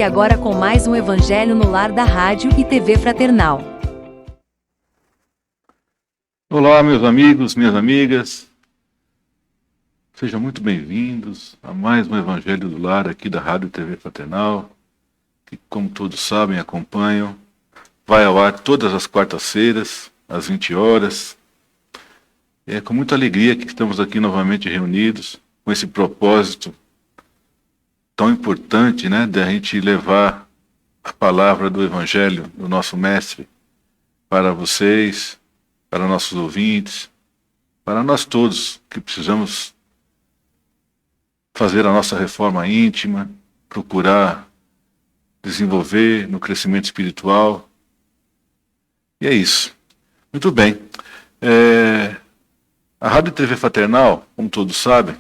Fique agora com mais um Evangelho no Lar da Rádio e TV Fraternal. Olá, meus amigos, minhas amigas. Sejam muito bem-vindos a mais um Evangelho do Lar aqui da Rádio e TV Fraternal, que, como todos sabem, acompanham, vai ao ar todas as quartas-feiras, às 20 horas. É com muita alegria que estamos aqui novamente reunidos, com esse propósito tão importante, né, de a gente levar a palavra do Evangelho do nosso Mestre para vocês, para nossos ouvintes, para nós todos que precisamos fazer a nossa reforma íntima, procurar desenvolver no crescimento espiritual. E é isso. Muito bem. A Rádio e TV Fraternal, como todos sabem,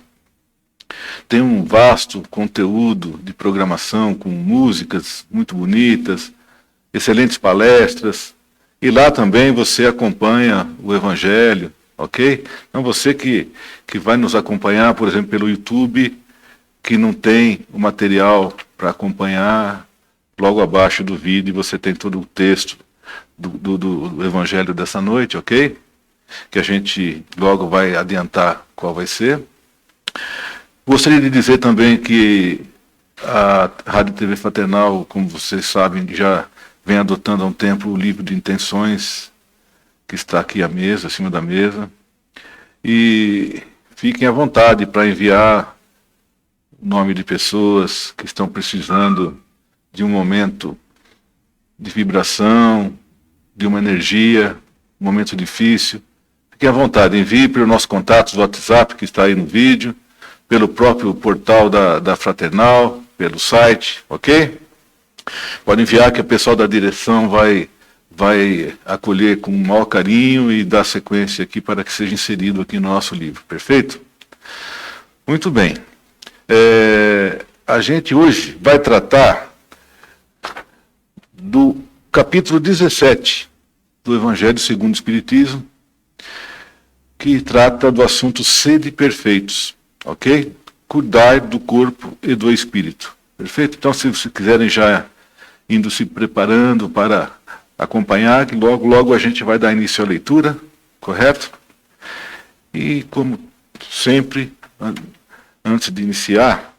tem um vasto conteúdo de programação com músicas muito bonitas, excelentes palestras, e lá também você acompanha o Evangelho, ok? Então você que vai nos acompanhar, por exemplo, pelo YouTube, que não tem o material para acompanhar, logo abaixo do vídeo você tem todo o texto do Evangelho dessa noite, ok? Que a gente logo vai adiantar qual vai ser. Gostaria de dizer também que a Rádio TV Fraternal, como vocês sabem, já vem adotando há um tempo o livro de intenções, que está aqui à mesa, acima da mesa. E fiquem à vontade para enviar o nome de pessoas que estão precisando de um momento de vibração, de uma energia, um momento difícil. Fiquem à vontade, envie para os nossos contatos do WhatsApp, que está aí no vídeo, pelo próprio portal da Fraternal, pelo site, ok? Pode enviar que o pessoal da direção vai acolher com o maior carinho e dar sequência aqui para que seja inserido aqui no nosso livro, perfeito? Muito bem. A gente hoje vai tratar do capítulo 17 do Evangelho segundo o Espiritismo, que trata do assunto sede perfeitos, ok? Cuidar do corpo e do espírito, perfeito? Então, se vocês quiserem já indo se preparando para acompanhar, que logo a gente vai dar início à leitura, correto? E como sempre, antes de iniciar,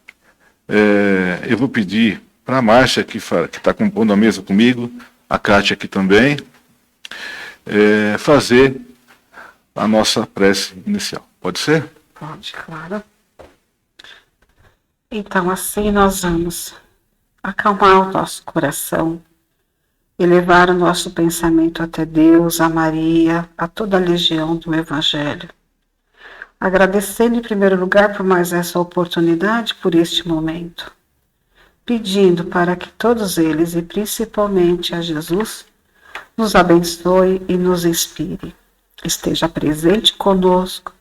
eu vou pedir para a Márcia, que está compondo a mesa comigo, a Kátia aqui também, fazer a nossa prece inicial. Pode ser? Pode, claro. Então, assim nós vamos acalmar o nosso coração, elevar o nosso pensamento até Deus, a Maria, a toda a legião do Evangelho. Agradecendo em primeiro lugar por mais essa oportunidade, por este momento. Pedindo para que todos eles, e principalmente a Jesus, nos abençoe e nos inspire. Esteja presente conosco,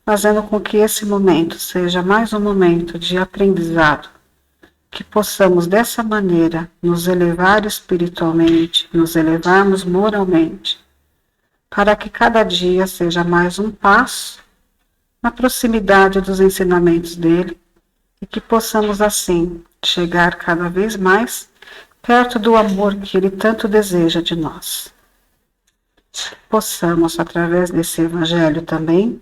fazendo com que esse momento seja mais um momento de aprendizado, que possamos dessa maneira nos elevar espiritualmente, nos elevarmos moralmente, para que cada dia seja mais um passo na proximidade dos ensinamentos dele e que possamos assim chegar cada vez mais perto do amor que ele tanto deseja de nós. Possamos, através desse Evangelho também,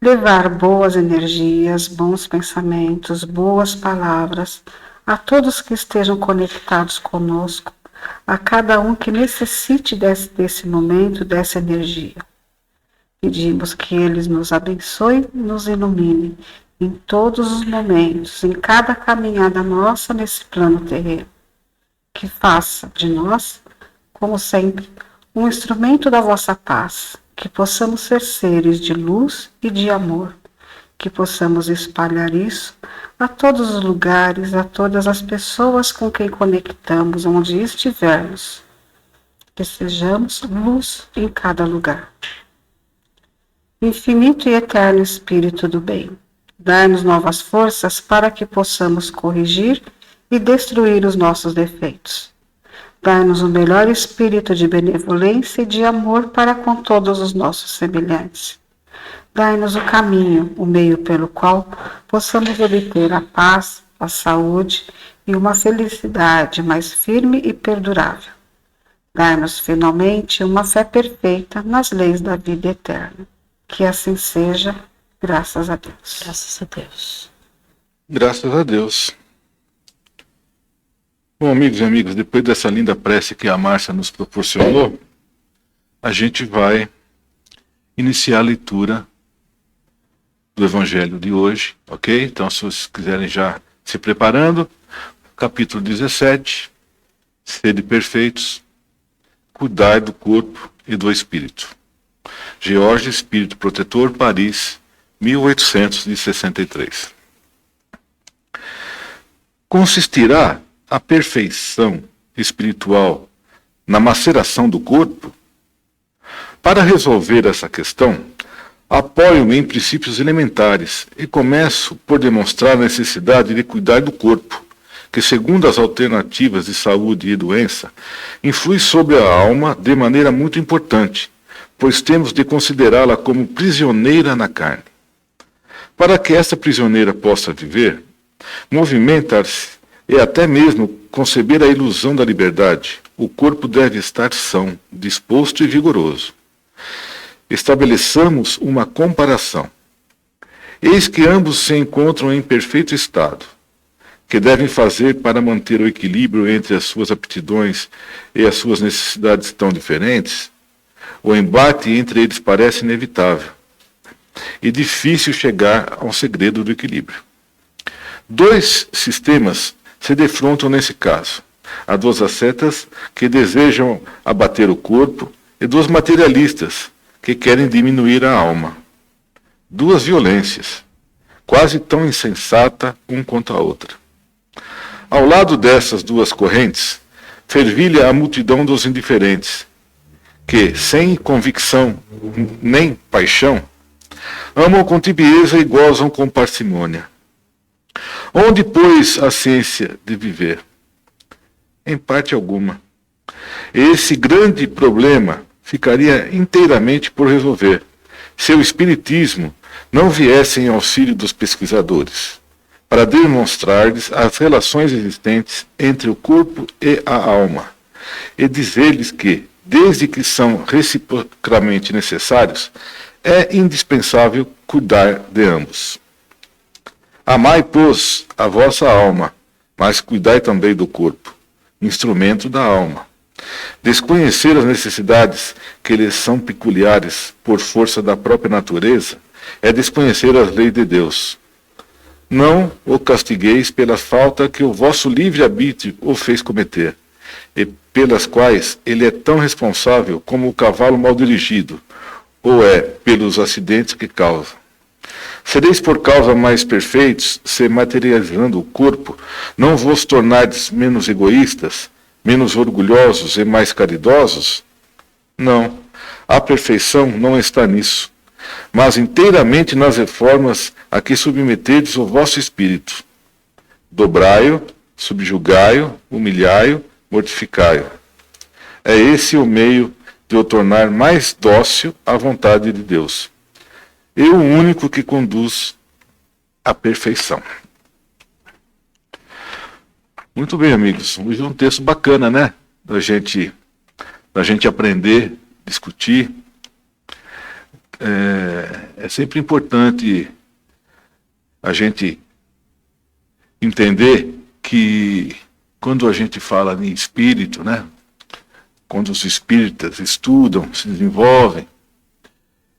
levar boas energias, bons pensamentos, boas palavras a todos que estejam conectados conosco, a cada um que necessite desse momento, dessa energia. Pedimos que eles nos abençoem, nos iluminem em todos os momentos, em cada caminhada nossa nesse plano terreno. Que faça de nós, como sempre, um instrumento da vossa paz, que possamos ser seres de luz e de amor, que possamos espalhar isso a todos os lugares, a todas as pessoas com quem conectamos, onde estivermos, que sejamos luz em cada lugar. Infinito e eterno Espírito do bem, dai-nos novas forças para que possamos corrigir e destruir os nossos defeitos. Dai-nos o melhor espírito de benevolência e de amor para com todos os nossos semelhantes. Dai-nos o caminho, o meio pelo qual possamos obter a paz, a saúde e uma felicidade mais firme e perdurável. Dai-nos finalmente uma fé perfeita nas leis da vida eterna. Que assim seja, graças a Deus. Graças a Deus. Graças a Deus. Bom, amigos e amigas, depois dessa linda prece que a Márcia nos proporcionou, a gente vai iniciar a leitura do Evangelho de hoje, ok? Então, se vocês quiserem já se preparando, capítulo 17, sede perfeitos, cuidar do corpo e do espírito. George Espírito Protetor, Paris, 1863. Consistirá a perfeição espiritual na maceração do corpo? Para resolver essa questão, apoio-me em princípios elementares e começo por demonstrar a necessidade de cuidar do corpo, que, segundo as alternativas de saúde e doença, influi sobre a alma de maneira muito importante, pois temos de considerá-la como prisioneira na carne. Para que essa prisioneira possa viver, movimentar-se e até mesmo conceber a ilusão da liberdade, o corpo deve estar são, disposto e vigoroso. Estabeleçamos uma comparação. Eis que ambos se encontram em perfeito estado. Que devem fazer para manter o equilíbrio entre as suas aptidões e as suas necessidades tão diferentes? O embate entre eles parece inevitável e difícil chegar ao segredo do equilíbrio. Dois sistemas se defrontam nesse caso. Há duas ascetas que desejam abater o corpo e dois materialistas que querem diminuir a alma. Duas violências, quase tão insensata um quanto a outra. Ao lado dessas duas correntes, fervilha a multidão dos indiferentes, que, sem convicção nem paixão, amam com tibieza e gozam com parcimônia. Onde, pois, a ciência de viver? Em parte alguma. Esse grande problema ficaria inteiramente por resolver, se o Espiritismo não viesse em auxílio dos pesquisadores, para demonstrar-lhes as relações existentes entre o corpo e a alma, e dizer-lhes que, desde que são reciprocamente necessários, é indispensável cuidar de ambos. Amai, pois, a vossa alma, mas cuidai também do corpo, instrumento da alma. Desconhecer as necessidades que lhes são peculiares por força da própria natureza é desconhecer as leis de Deus. Não o castigueis pela falta que o vosso livre-arbítrio o fez cometer, e pelas quais ele é tão responsável como o cavalo mal dirigido, ou é pelos acidentes que causa. Sereis por causa mais perfeitos, se materializando o corpo, não vos tornardes menos egoístas, menos orgulhosos e mais caridosos? Não, a perfeição não está nisso, mas inteiramente nas reformas a que submeterdes o vosso espírito. Dobrai-o, subjugai-o, humilhai-o, mortificai-o. É esse o meio de o tornar mais dócil à vontade de Deus. E o único que conduz à perfeição. Muito bem, amigos. Hoje é um texto bacana, né? Da gente aprender, discutir. É sempre importante a gente entender que quando a gente fala em espírito, né? Quando os espíritas estudam, se desenvolvem,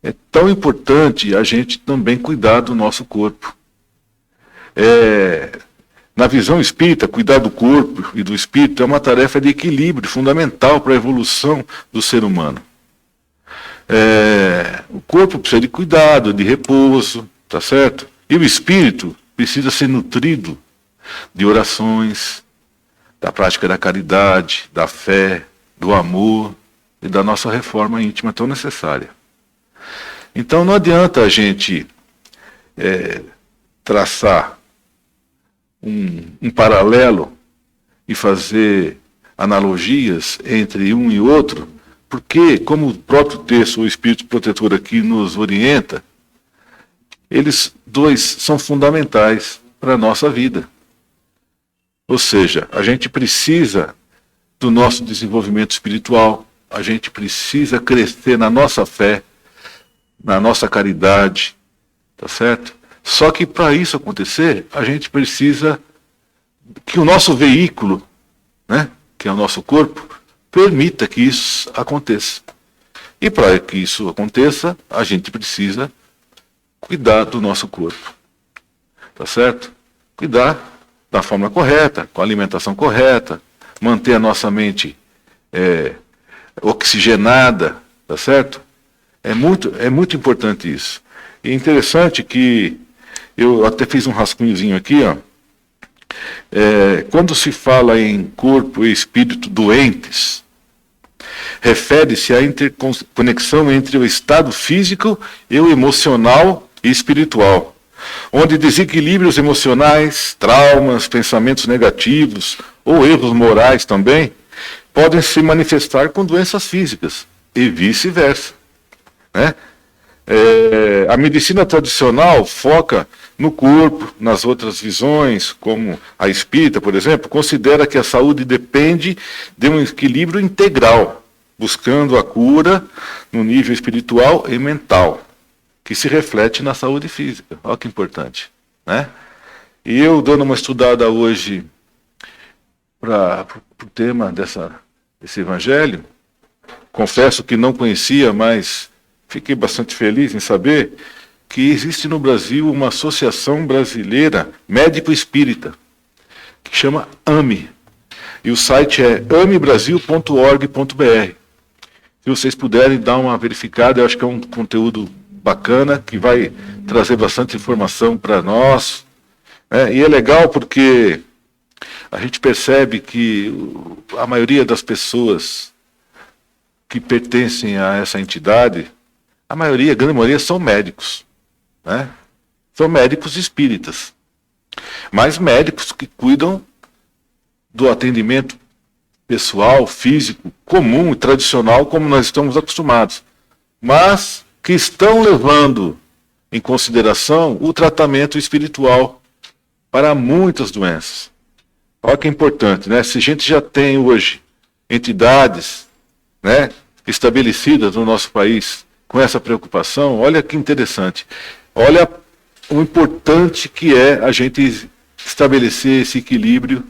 é tão importante a gente também cuidar do nosso corpo. Na visão espírita, cuidar do corpo e do espírito é uma tarefa de equilíbrio fundamental para a evolução do ser humano. O corpo precisa de cuidado, de repouso, tá certo? E o espírito precisa ser nutrido de orações, da prática da caridade, da fé, do amor e da nossa reforma íntima tão necessária. Então não adianta a gente traçar um paralelo e fazer analogias entre um e outro, porque, como o próprio texto, o Espírito Protetor aqui nos orienta, eles dois são fundamentais para a nossa vida. Ou seja, a gente precisa do nosso desenvolvimento espiritual, a gente precisa crescer na nossa fé, na nossa caridade, tá certo? Só que para isso acontecer, a gente precisa que o nosso veículo, né, que é o nosso corpo, permita que isso aconteça. E para que isso aconteça, a gente precisa cuidar do nosso corpo, tá certo? Cuidar da forma correta, com a alimentação correta, manter a nossa mente oxigenada, tá certo? É muito importante isso. E é interessante que eu até fiz um rascunhozinho aqui, ó. Quando se fala em corpo e espírito doentes, refere-se à interconexão entre o estado físico e o emocional e espiritual, onde desequilíbrios emocionais, traumas, pensamentos negativos ou erros morais também podem se manifestar com doenças físicas e vice-versa, né? A medicina tradicional foca no corpo, nas outras visões, como a espírita, por exemplo, considera que a saúde depende de um equilíbrio integral, buscando a cura no nível espiritual e mental, que se reflete na saúde física. Olha que importante, né? E eu, dando uma estudada hoje para o tema desse evangelho, confesso que não conhecia, mas fiquei bastante feliz em saber que existe no Brasil uma associação brasileira médico-espírita, que chama AME. E o site é amebrasil.org.br. Se vocês puderem dar uma verificada, eu acho que é um conteúdo bacana, que vai trazer bastante informação para nós. E é legal porque a gente percebe que a maioria das pessoas que pertencem a essa entidade, a grande maioria são médicos, né? São médicos espíritas, mas médicos que cuidam do atendimento pessoal, físico, comum e tradicional, como nós estamos acostumados, mas que estão levando em consideração o tratamento espiritual para muitas doenças. Olha que importante, né? Se a gente já tem hoje entidades, né, estabelecidas no nosso país com essa preocupação, olha que interessante. Olha o importante que é a gente estabelecer esse equilíbrio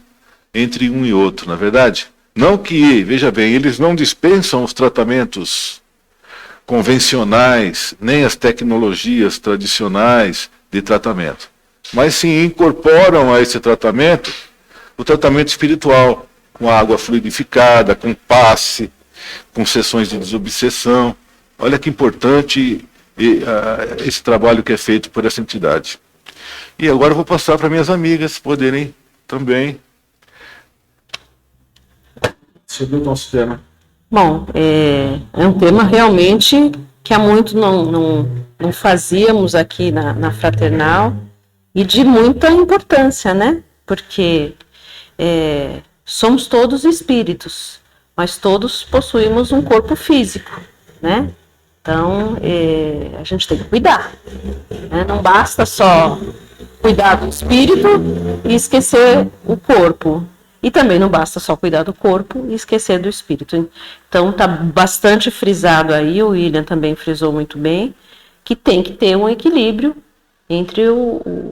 entre um e outro, na verdade? Não que, veja bem, eles não dispensam os tratamentos convencionais, nem as tecnologias tradicionais de tratamento, mas sim incorporam a esse tratamento o tratamento espiritual, com água fluidificada, com passe, com sessões de desobsessão. Olha que importante esse trabalho que é feito por essa entidade. E agora eu vou passar para minhas amigas poderem também sobre o nosso tema. Bom, é um tema realmente que há muito não fazíamos aqui na Fraternal e de muita importância, né? Porque somos todos espíritos, mas todos possuímos um corpo físico, né? Então, a gente tem que cuidar, né? Não basta só cuidar do espírito e esquecer o corpo. E também não basta só cuidar do corpo e esquecer do espírito. Então, está bastante frisado aí, o William também frisou muito bem, que tem que ter um equilíbrio entre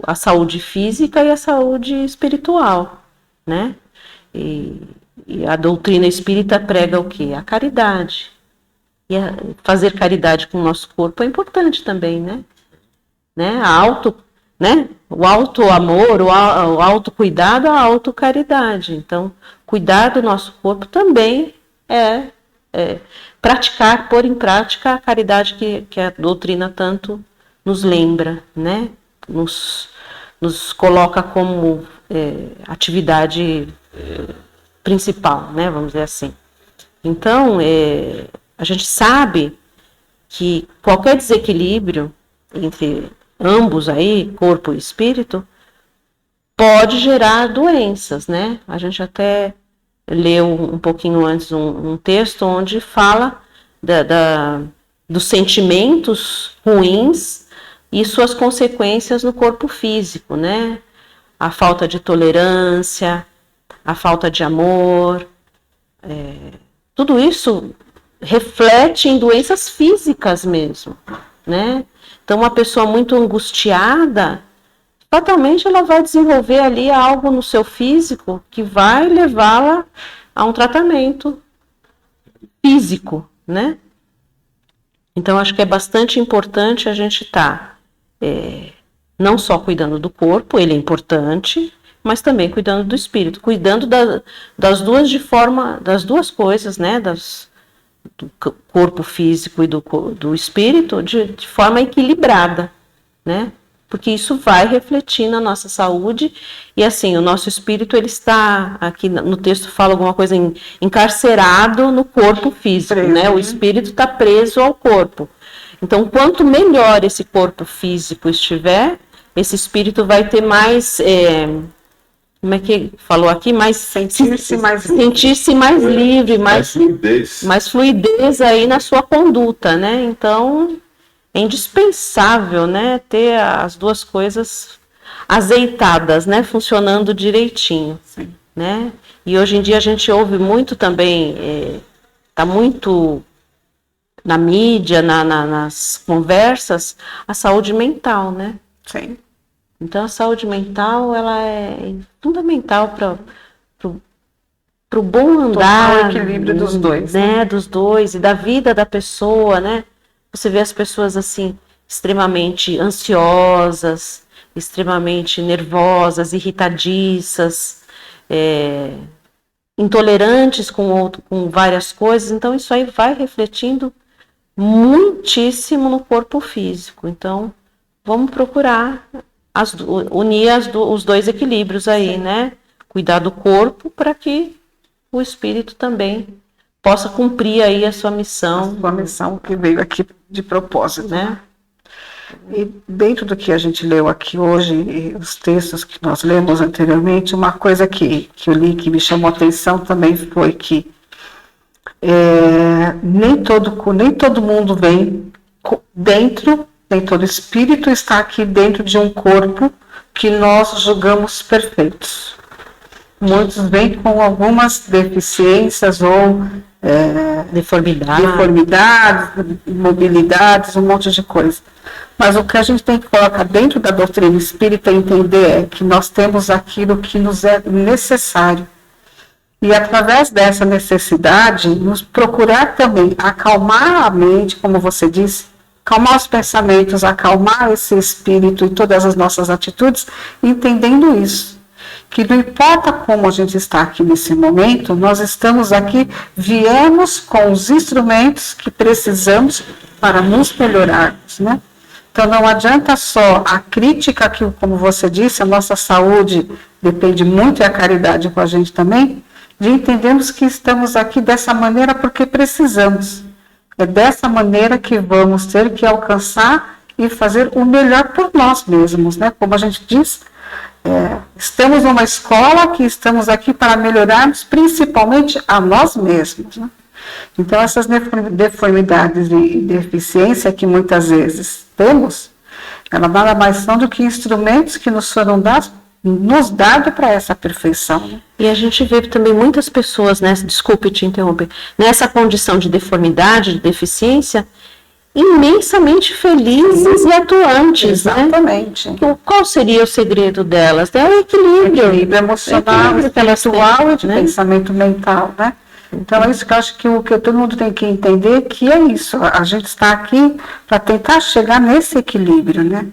a saúde física e a saúde espiritual, né? E a doutrina espírita prega o quê? A caridade. E fazer caridade com o nosso corpo é importante também, né? O auto-amor, o autocuidado, a autocaridade. Então, cuidar do nosso corpo também é praticar, pôr em prática a caridade que a doutrina tanto nos lembra, né? Nos coloca como atividade principal, né? Vamos dizer assim. Então, a gente sabe que qualquer desequilíbrio entre ambos aí, corpo e espírito, pode gerar doenças, né? A gente até leu um pouquinho antes um texto onde fala dos sentimentos ruins e suas consequências no corpo físico, né? A falta de tolerância, a falta de amor, tudo isso reflete em doenças físicas mesmo, né? Então, uma pessoa muito angustiada, fatalmente ela vai desenvolver ali algo no seu físico que vai levá-la a um tratamento físico, né? Então, acho que é bastante importante a gente estar não só cuidando do corpo, ele é importante, mas também cuidando do espírito, cuidando das duas coisas, né? Do corpo físico e do espírito de forma equilibrada, né? Porque isso vai refletir na nossa saúde e assim, o nosso espírito ele está, aqui no texto fala alguma coisa encarcerado no corpo físico, preso, né? O espírito está preso ao corpo. Então, quanto melhor esse corpo físico estiver, esse espírito vai ter mais, como é que falou aqui? Sentir-se mais livre, mais fluidez aí na sua conduta, né? Então, é indispensável, né, ter as duas coisas azeitadas, né, funcionando direitinho. Sim. Né? E hoje em dia a gente ouve muito também, está muito na mídia, nas conversas, a saúde mental, né? Sim. Então a saúde mental ela é fundamental para o bom andar, o equilíbrio dos dois, né? Dos dois e da vida da pessoa, né? Você vê as pessoas assim extremamente ansiosas, extremamente nervosas, irritadiças, intolerantes com várias coisas. Então isso aí vai refletindo muitíssimo no corpo físico. Então vamos procurar unir os dois equilíbrios aí, né? Cuidar do corpo para que o espírito também possa cumprir aí a sua missão. A sua missão que veio aqui de propósito, né? E dentro do que a gente leu aqui hoje, e os textos que nós lemos anteriormente, uma coisa que eu li que me chamou a atenção também foi que nem todo mundo vem dentro, nem todo espírito está aqui dentro de um corpo que nós julgamos perfeitos. Muitos vêm com algumas deficiências ou deformidades, imobilidades, um monte de coisa. Mas o que a gente tem que colocar dentro da doutrina espírita e entender é que nós temos aquilo que nos é necessário. E através dessa necessidade, nos procurar também acalmar a mente, como você disse, acalmar os pensamentos, acalmar esse espírito e todas as nossas atitudes, entendendo isso. Que não importa como a gente está aqui nesse momento, nós estamos aqui, viemos com os instrumentos que precisamos para nos melhorarmos, né? Então não adianta só a crítica, que como você disse, a nossa saúde depende muito, e a caridade com a gente também, de entendermos que estamos aqui dessa maneira porque precisamos. É dessa maneira que vamos ter que alcançar e fazer o melhor por nós mesmos, né? Como a gente diz, estamos numa escola que estamos aqui para melhorarmos principalmente a nós mesmos, né? Então essas deformidades e deficiência que muitas vezes temos, elas nada mais são do que instrumentos que nos foram nos dados para essa perfeição, né? E a gente vê também muitas pessoas, né, desculpe te interromper, nessa condição de deformidade, de deficiência, imensamente felizes e atuantes. Exatamente. Né? Qual seria o segredo delas? É o equilíbrio. Equilíbrio emocional, intelectual e de pensamento mental, né? Então é isso que eu acho que o que todo mundo tem que entender, que é isso. A gente está aqui para tentar chegar nesse equilíbrio, né?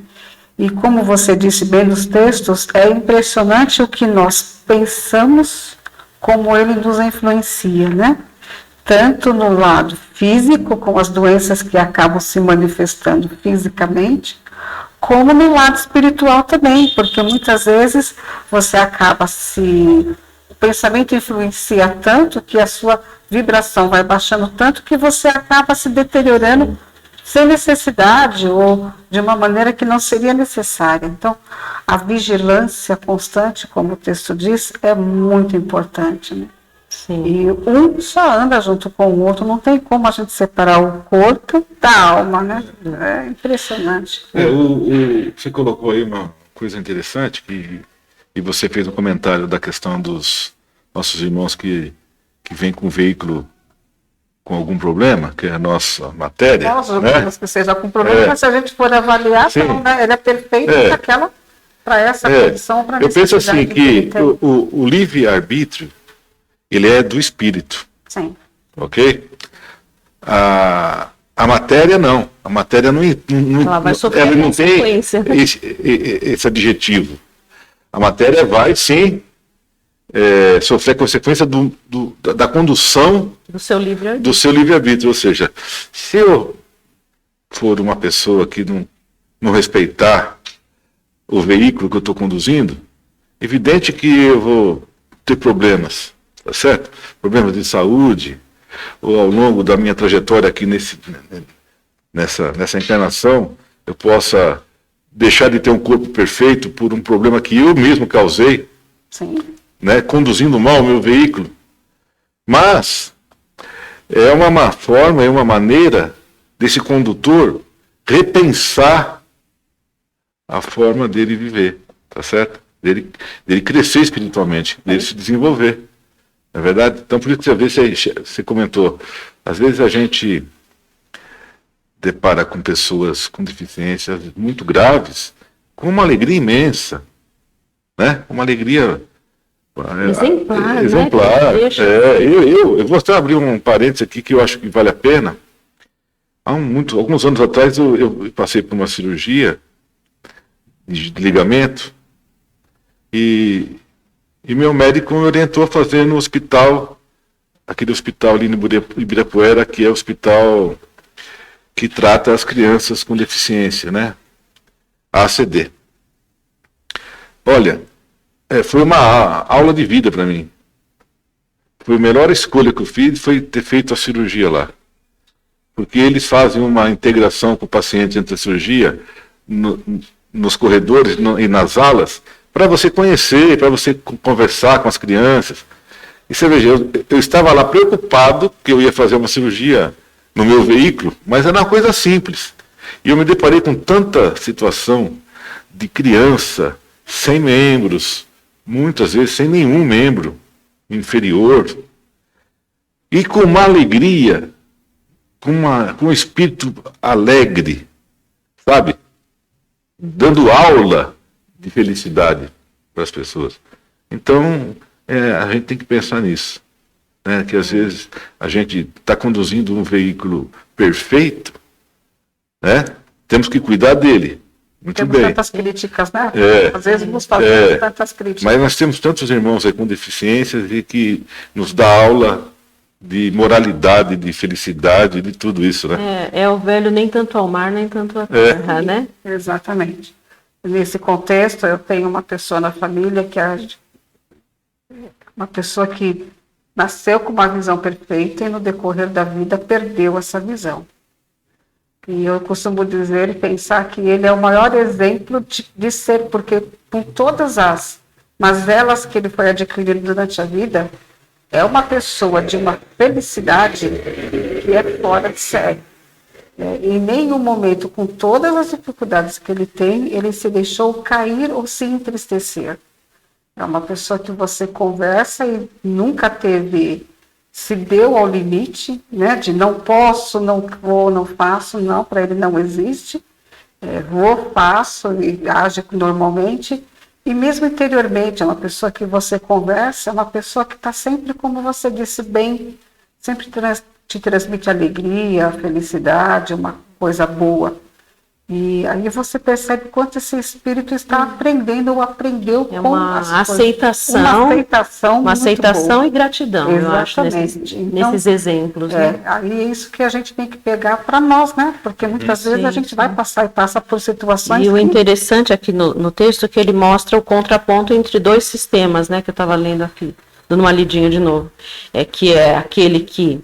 E como você disse bem nos textos, é impressionante o que nós pensamos, como ele nos influencia, né? Tanto no lado físico, com as doenças que acabam se manifestando fisicamente, como no lado espiritual também, porque muitas vezes você acaba o pensamento influencia tanto que a sua vibração vai baixando tanto que você acaba se deteriorando sem necessidade ou de uma maneira que não seria necessária. Então, a vigilância constante, como o texto diz, é muito importante, né? Sim. E um só anda junto com o outro, não tem como a gente separar o corpo da alma, né? É impressionante. Você colocou aí uma coisa interessante, e você fez um comentário da questão nossos irmãos que vêm com veículo com algum problema, que é a nossa matéria. Nós, né? que seja com problema, mas se a gente for avaliar, então, né, ele é perfeito para essa condição, para a Eu penso assim, que ele tem. o livre-arbítrio, ele é do espírito. Sim. Ok? A matéria não. A matéria não Ela vai sofrer ela não tem consequência. esse adjetivo. A matéria vai, sim, sofrer consequência da condução Do seu livre-arbítrio. do seu livre-arbítrio. Ou seja, se eu for uma pessoa que não respeitar o veículo que eu estou conduzindo, evidente que eu vou ter problemas, tá certo? Problemas de saúde, ou ao longo da minha trajetória aqui nessa encarnação, eu possa deixar de ter um corpo perfeito por um problema que eu mesmo causei, Sim. né, conduzindo mal o meu veículo. Mas é uma forma, é uma maneira desse condutor repensar a forma dele viver, tá certo? Dele crescer espiritualmente, dele se desenvolver. Não é verdade? Então, por isso que você comentou, às vezes a gente depara com pessoas com deficiências muito graves, com uma alegria imensa, né? Uma alegria exemplar. Né? Eu vou até abrir um parênteses aqui que eu acho que vale a pena. Alguns anos atrás eu passei por uma cirurgia de ligamento e meu médico me orientou a fazer no hospital, aquele hospital ali no Ibirapuera, que é o hospital que trata as crianças com deficiência, né? ACD. Olha, foi uma aula de vida para mim. Foi a melhor escolha que eu fiz, foi ter feito a cirurgia lá. Porque eles fazem uma integração com o paciente entre a cirurgia nos corredores e nas alas, para você conhecer, para você conversar com as crianças. E você veja, eu estava lá preocupado que eu ia fazer uma cirurgia no meu veículo, mas era uma coisa simples. E eu me deparei com tanta situação de criança sem membros, muitas vezes sem nenhum membro inferior, e com uma alegria, com um espírito alegre, sabe? Dando aula de felicidade para as pessoas. Então, a gente tem que pensar nisso, né? Que às vezes a gente está conduzindo um veículo perfeito, né? Temos que cuidar dele. Muito temos bem. Tantas críticas, né? Às vezes nos fazemos tantas críticas. Mas nós temos tantos irmãos aí com deficiências e que nos dá aula de moralidade, de felicidade, de tudo isso, né? É o velho nem tanto ao mar, nem tanto à terra, né? Exatamente. Nesse contexto, eu tenho uma pessoa na família que é uma pessoa que nasceu com uma visão perfeita e no decorrer da vida perdeu essa visão. E eu costumo dizer e pensar que ele é o maior exemplo de ser, porque com todas as mazelas que ele foi adquirindo durante a vida, é uma pessoa de uma felicidade que é fora de série. Em nenhum momento, com todas as dificuldades que ele tem, ele se deixou cair ou se entristecer. É uma pessoa que você conversa e nunca se deu ao limite, né, de não posso, não vou, não faço, não, para ele não existe. Vou, faço e age normalmente. E mesmo interiormente, é uma pessoa que você conversa, é uma pessoa que está sempre, como você disse bem, sempre te transmite alegria, felicidade, uma coisa boa. E aí você percebe quanto esse espírito está aprendendo ou aprendeu com as aceitação, uma aceitação boa. E gratidão. Exatamente. Eu acho, nesses exemplos. Né? Aí é isso que a gente tem que pegar para nós, né? Porque muitas vezes a gente vai passar e passa por situações. E o interessante aqui no texto é que ele mostra o contraponto entre dois sistemas, né? Que eu estava lendo aqui, dando uma lidinha de novo. Que é aquele que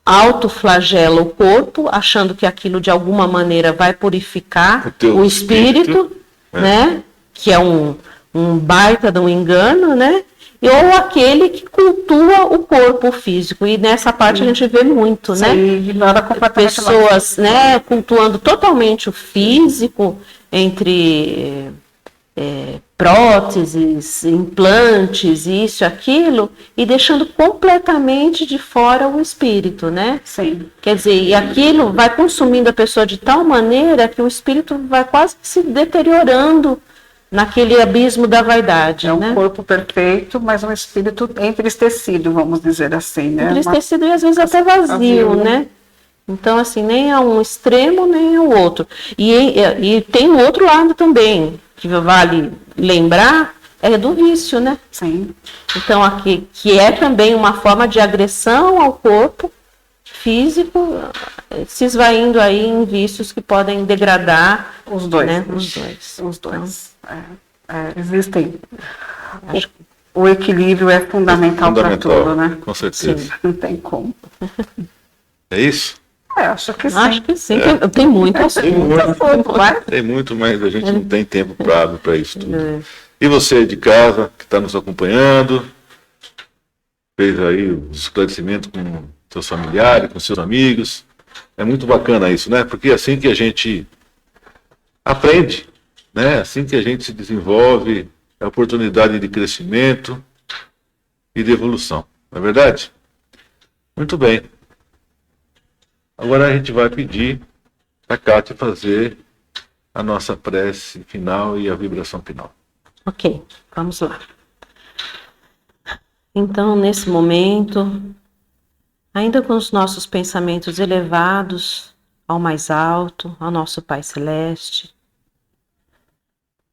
autoflagela o corpo, achando que aquilo de alguma maneira vai purificar o espírito, né? Que é um baita de um engano, né? Ou aquele que cultua o corpo físico. E nessa parte a gente vê muito, né? Pessoas, né, cultuando totalmente o físico, entre próteses, implantes, isso e aquilo, e deixando completamente de fora o espírito, né? Sim. Quer dizer, e aquilo vai consumindo a pessoa de tal maneira que o espírito vai quase se deteriorando naquele abismo da vaidade, É um né? corpo perfeito, mas um espírito entristecido, vamos dizer assim, né? Entristecido e às vezes até vazio, né? Então, assim, nem a um extremo, nem ao outro. E tem o outro lado também, que vale lembrar, é do vício, né? Sim. Então, aqui, que é também uma forma de agressão ao corpo físico, se esvaindo aí em vícios que podem degradar Os dois. né? Os dois. Os dois. Existem. O equilíbrio é fundamental para tudo, né? Com certeza. Sim. Não tem como. É isso? Acho que sim. Acho que sim, tem muito assunto. Tem muito, mas a gente não tem tempo para isso tudo. É. E você de casa, que está nos acompanhando, fez aí o esclarecimento com seus familiares, com seus amigos. É muito bacana isso, né? Porque é assim que a gente aprende, né? Assim que a gente se desenvolve, é oportunidade de crescimento e de evolução. Não é verdade? Muito bem. Agora a gente vai pedir para a Kátia fazer a nossa prece final e a vibração final. Ok, vamos lá. Então, nesse momento, ainda com os nossos pensamentos elevados ao mais alto, ao nosso Pai Celeste,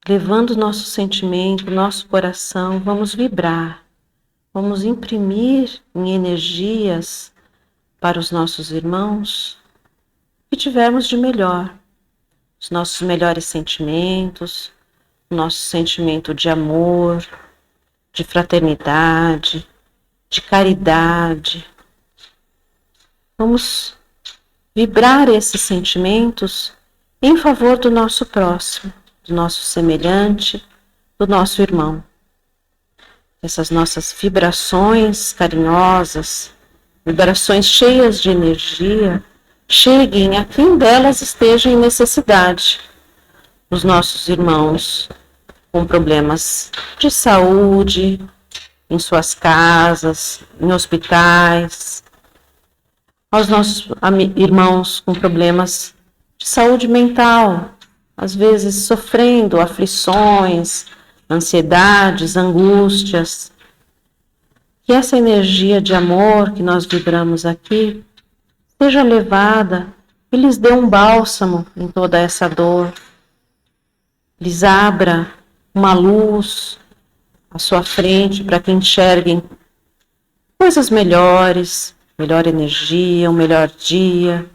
levando o nosso sentimento, nosso coração, vamos vibrar, vamos imprimir em energias para os nossos irmãos que tivermos de melhor, os nossos melhores sentimentos, o nosso sentimento de amor, de fraternidade, de caridade. Vamos vibrar esses sentimentos em favor do nosso próximo, do nosso semelhante, do nosso irmão. Essas nossas vibrações carinhosas, vibrações cheias de energia, cheguem a quem delas esteja em necessidade. Os nossos irmãos com problemas de saúde, em suas casas, em hospitais, aos nossos irmãos com problemas de saúde mental, às vezes sofrendo aflições, ansiedades, angústias. Que essa energia de amor que nós vibramos aqui seja levada e lhes dê um bálsamo em toda essa dor, lhes abra uma luz à sua frente para que enxerguem coisas melhores, melhor energia, um melhor dia,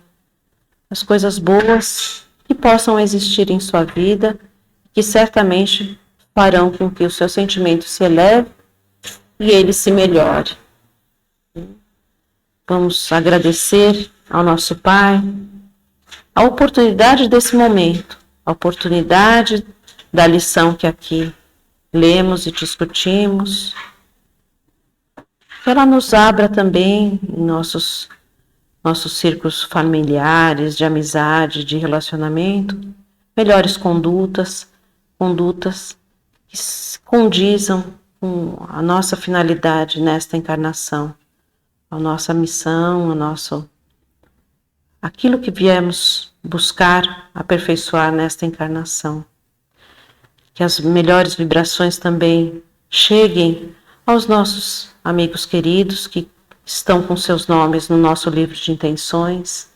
as coisas boas que possam existir em sua vida, que certamente farão com que o seu sentimento se eleve e ele se melhore. Vamos agradecer ao nosso Pai a oportunidade desse momento, a oportunidade da lição que aqui lemos e discutimos, que ela nos abra também em nossos círculos familiares, de amizade, de relacionamento, melhores condutas que condizam com a nossa finalidade nesta encarnação, a nossa missão, aquilo que viemos buscar aperfeiçoar nesta encarnação. Que as melhores vibrações também cheguem aos nossos amigos queridos que estão com seus nomes no nosso livro de intenções,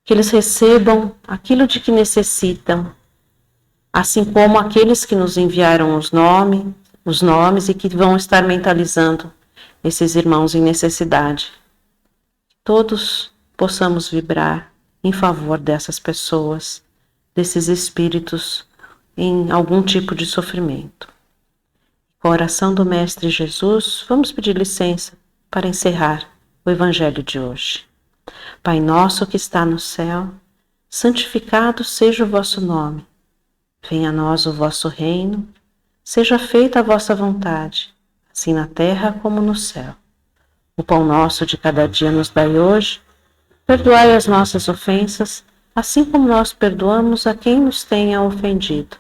que eles recebam aquilo de que necessitam, assim como aqueles que nos enviaram os nomes e que vão estar mentalizando esses irmãos em necessidade. Todos possamos vibrar em favor dessas pessoas, desses espíritos em algum tipo de sofrimento. Com a oração do Mestre Jesus, vamos pedir licença para encerrar o Evangelho de hoje. Pai nosso que está no céu, santificado seja o vosso nome. Venha a nós o vosso reino, seja feita a vossa vontade, assim na terra como no céu. O pão nosso de cada dia nos dai hoje, perdoai as nossas ofensas, assim como nós perdoamos a quem nos tenha ofendido.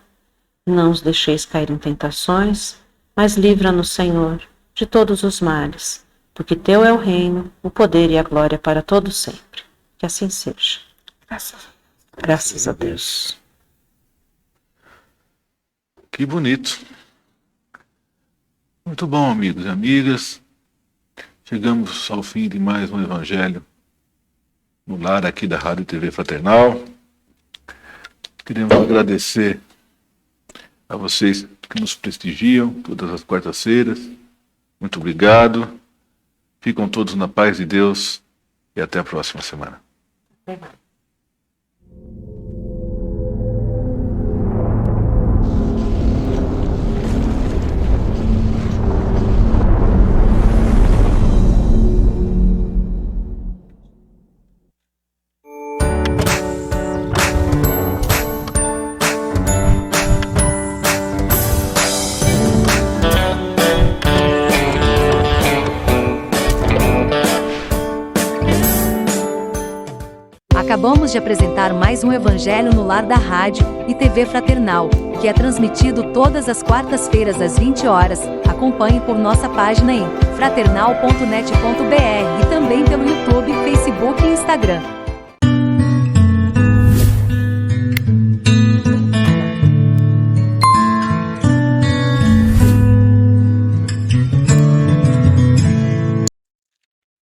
Não os deixeis cair em tentações, mas livra-nos, Senhor, de todos os males, porque Teu é o reino, o poder e a glória para todo sempre. Que assim seja. Graças a Deus. Que bonito. Muito bom, amigos e amigas. Chegamos ao fim de mais um Evangelho no lar aqui da Rádio e TV Fraternal. Queremos agradecer a vocês que nos prestigiam todas as quartas-feiras. Muito obrigado. Ficam todos na paz de Deus e até a próxima semana. Acabamos de apresentar mais um Evangelho no lar da Rádio e TV Fraternal, que é transmitido todas as quartas-feiras às 20 horas. Acompanhe por nossa página em fraternal.net.br e também pelo YouTube, Facebook e Instagram.